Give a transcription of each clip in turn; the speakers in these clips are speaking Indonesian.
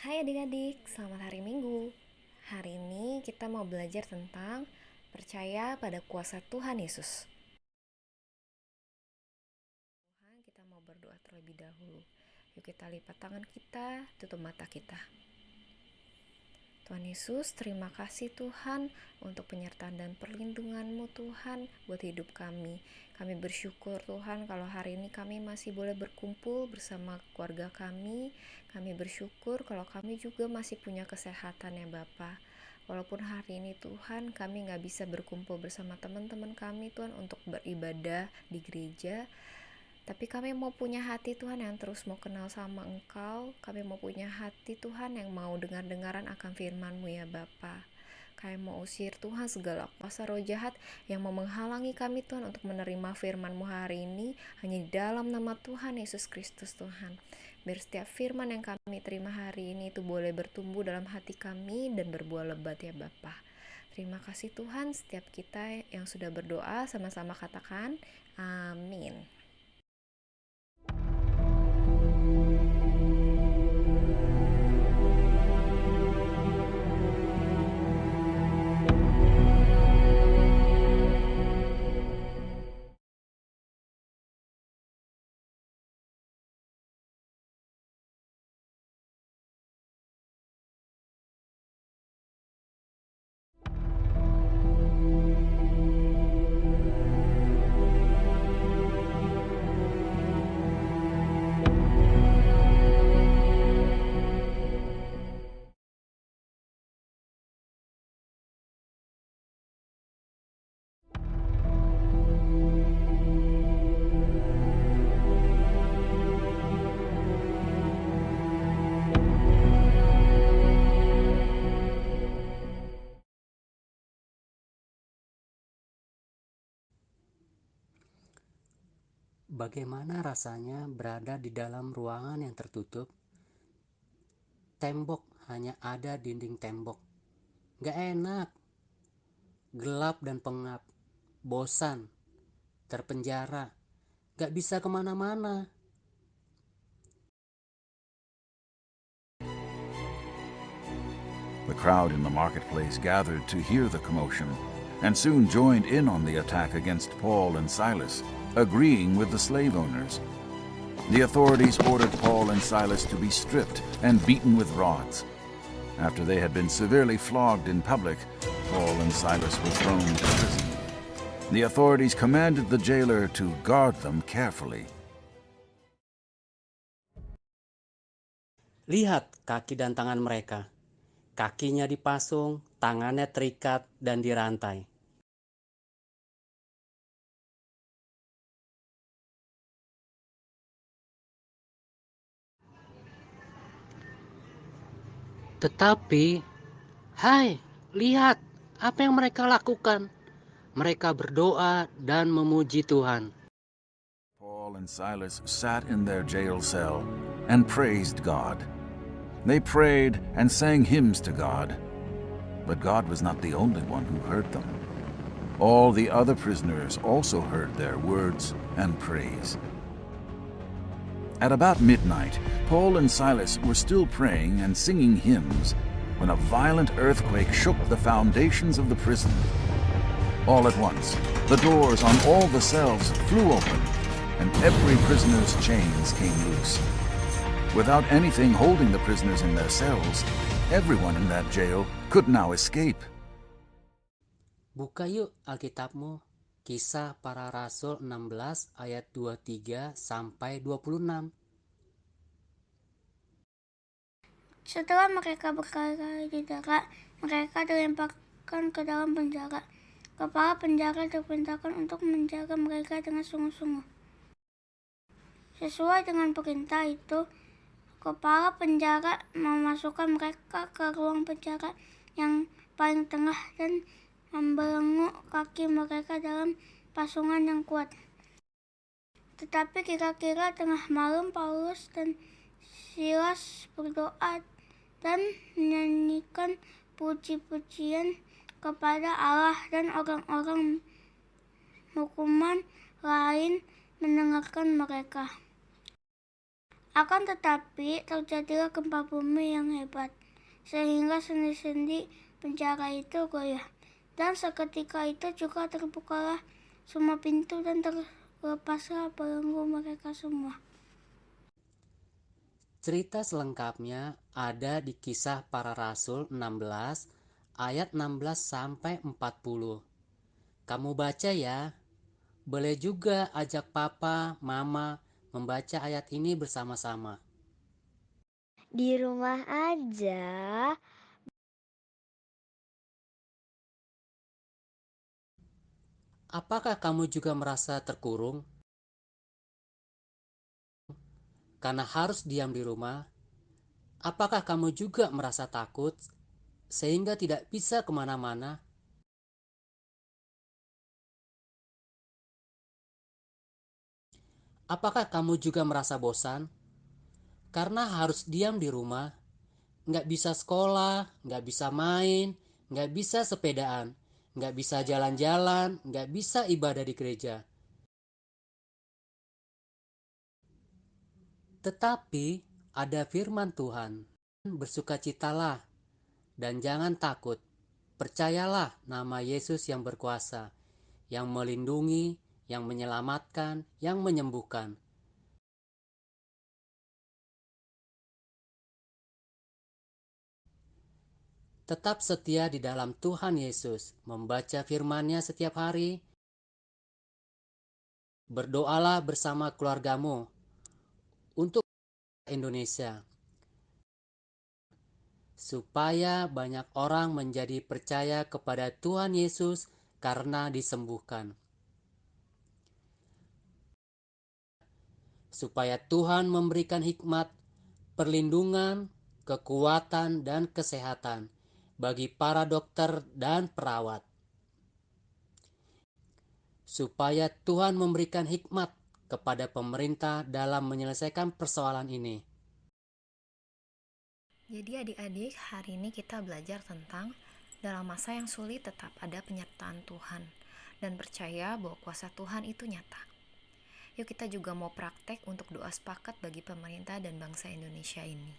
Hai adik-adik, selamat hari Minggu. Hari ini kita mau belajar tentang percaya pada kuasa Tuhan Yesus. Tuhan, kita mau berdoa terlebih dahulu. Yuk kita lipat tangan kita, tutup mata kita. Tuhan Yesus, terima kasih Tuhan untuk penyertaan dan perlindungan-Mu Tuhan buat hidup kami. Kami bersyukur Tuhan kalau hari ini kami masih boleh berkumpul bersama keluarga kami. Kami bersyukur kalau kami juga masih punya kesehatan ya Bapa. Walaupun hari ini Tuhan kami gak bisa berkumpul bersama teman-teman kami Tuhan untuk beribadah di gereja, tapi kami mau punya hati Tuhan yang terus mau kenal sama Engkau. Kami mau punya hati Tuhan yang mau dengar-dengaran akan firman-Mu ya Bapa. Kami mau usir Tuhan segala kuasa roh jahat yang mau menghalangi kami Tuhan untuk menerima firman-Mu hari ini, hanya di dalam nama Tuhan Yesus Kristus Tuhan. Biar setiap firman yang kami terima hari ini itu boleh bertumbuh dalam hati kami dan berbuah lebat ya Bapa. Terima kasih Tuhan, setiap kita yang sudah berdoa sama-sama katakan amin. Bagaimana rasanya berada di dalam ruangan yang tertutup? Tembok hanya ada dinding tembok. Gak enak, gelap dan pengap, bosan, terpenjara, gak bisa kemana-mana. The crowd in the marketplace gathered to hear the commotion, and soon joined in on the attack against Paul and Silas, agreeing with the slave owners. The authorities ordered Paul and Silas to be stripped and beaten with rods. After they had been severely flogged in public, Paul and Silas were thrown into prison. The authorities commanded the jailer to guard them carefully. Lihat kaki dan tangan mereka. Kakinya dipasung, tangannya terikat dan dirantai. Tetapi, hai, lihat apa yang mereka lakukan. Mereka berdoa dan memuji Tuhan. Paul and Silas sat in their jail cell and praised God. They prayed and sang hymns to God. But God was not the only one who heard them. All the other prisoners also heard their words and praise. At about midnight, Paul and Silas were still praying and singing hymns when a violent earthquake shook the foundations of the prison. All at once, the doors on all the cells flew open, and every prisoner's chains came loose. Without anything holding the prisoners in their cells, everyone in that jail could now escape. Buka yuk Alkitabmu, Kisah Para Rasul 16 ayat 23 sampai 26. Setelah mereka berkali-kali didera, mereka dilemparkan ke dalam penjara. Kepala penjara diperintahkan untuk menjaga mereka dengan sungguh-sungguh. Sesuai dengan perintah itu, kepala penjara memasukkan mereka ke ruang penjara yang paling tengah dan membelenggu kaki mereka dalam pasungan yang kuat. Tetapi kira-kira tengah malam, Paulus dan Silas berdoa dan menyanyikan puji-pujian kepada Allah, dan orang-orang hukuman lain mendengarkan mereka. Akan tetapi terjadilah gempa bumi yang hebat, sehingga sendi-sendi penjara itu goyah. Dan seketika itu juga terbukalah semua pintu dan terlepaslah belenggu mereka semua. Cerita selengkapnya ada di Kisah Para Rasul 16 ayat 16 sampai 40. Kamu baca ya. Boleh juga ajak papa, mama membaca ayat ini bersama-sama. Di rumah aja. Apakah kamu juga merasa terkurung karena harus diam di rumah? Apakah kamu juga merasa takut sehingga tidak bisa kemana-mana? Apakah kamu juga merasa bosan karena harus diam di rumah? Nggak bisa sekolah, nggak bisa main, nggak bisa sepedaan, nggak bisa jalan-jalan, nggak bisa ibadah di gereja. Tetapi ada firman Tuhan, bersukacitalah dan jangan takut. Percayalah nama Yesus yang berkuasa, yang melindungi, yang menyelamatkan, yang menyembuhkan. Tetap setia di dalam Tuhan Yesus, membaca firman-Nya setiap hari. Berdoalah bersama keluargamu untuk Indonesia, supaya banyak orang menjadi percaya kepada Tuhan Yesus karena disembuhkan. Supaya Tuhan memberikan hikmat, perlindungan, kekuatan, dan kesehatan bagi para dokter dan perawat. Supaya Tuhan memberikan hikmat kepada pemerintah dalam menyelesaikan persoalan ini. Jadi adik-adik, hari ini kita belajar tentang dalam masa yang sulit tetap ada penyertaan Tuhan dan percaya bahwa kuasa Tuhan itu nyata. Yuk kita juga mau praktek untuk doa sepakat bagi pemerintah dan bangsa Indonesia ini.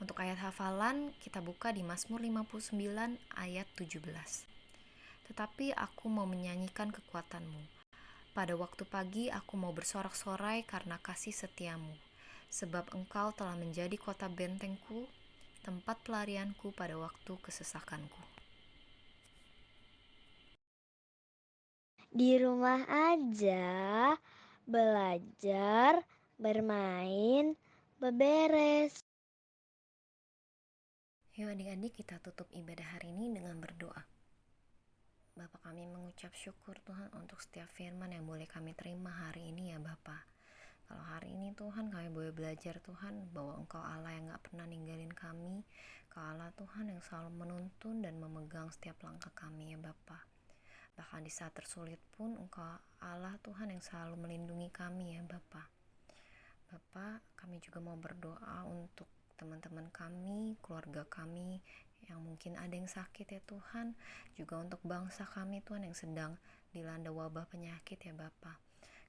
Untuk ayat hafalan, kita buka di Mazmur 59 ayat 17. Tetapi aku mau menyanyikan kekuatanmu. Pada waktu pagi aku mau bersorak-sorai karena kasih setiamu. Sebab engkau telah menjadi kota bentengku, tempat pelarianku pada waktu kesesakanku. Di rumah aja, belajar, bermain, beberes. Yuk adik-adik, kita tutup ibadah hari ini dengan berdoa. Bapa, kami mengucap syukur Tuhan untuk setiap firman yang boleh kami terima hari ini ya Bapa. Kalau hari ini Tuhan kami boleh belajar Tuhan bahwa Engkau Allah yang gak pernah ninggalin kami. Engkau Allah Tuhan yang selalu menuntun dan memegang setiap langkah kami ya Bapa. Bahkan di saat tersulit pun Engkau Allah Tuhan yang selalu melindungi kami ya Bapa. Bapa, kami juga mau berdoa untuk teman-teman kami, keluarga kami yang mungkin ada yang sakit ya Tuhan, juga untuk bangsa kami Tuhan yang sedang dilanda wabah penyakit ya Bapa.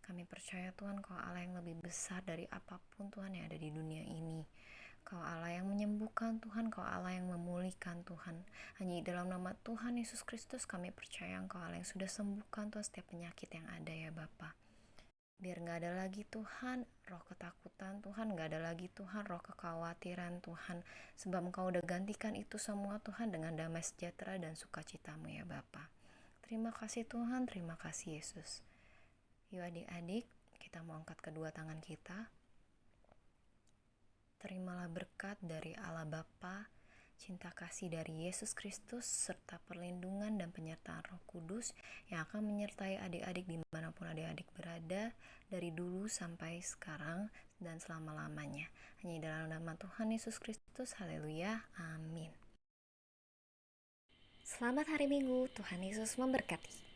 Kami percaya Tuhan Kau Allah yang lebih besar dari apapun Tuhan yang ada di dunia ini. Kau Allah yang menyembuhkan Tuhan, Kau Allah yang memulihkan Tuhan. Hanya di dalam nama Tuhan Yesus Kristus kami percaya Kau Allah yang sudah sembuhkan Tuhan setiap penyakit yang ada ya Bapa. Biar gak ada lagi Tuhan roh ketakutan Tuhan, gak ada lagi Tuhan roh kekhawatiran Tuhan, sebab Engkau udah gantikan itu semua Tuhan dengan damai sejahtera dan sukacitamu ya Bapa. Terima kasih Tuhan, terima kasih Yesus. Yuk adik-adik, kita mau angkat kedua tangan kita. Terimalah berkat dari Allah Bapa, cinta kasih dari Yesus Kristus, serta perlindungan dan penyertaan Roh Kudus yang akan menyertai adik-adik dimanapun adik-adik berada, dari dulu sampai sekarang dan selama-lamanya. Hanya dalam nama Tuhan Yesus Kristus, haleluya, amin. Selamat hari Minggu, Tuhan Yesus memberkati.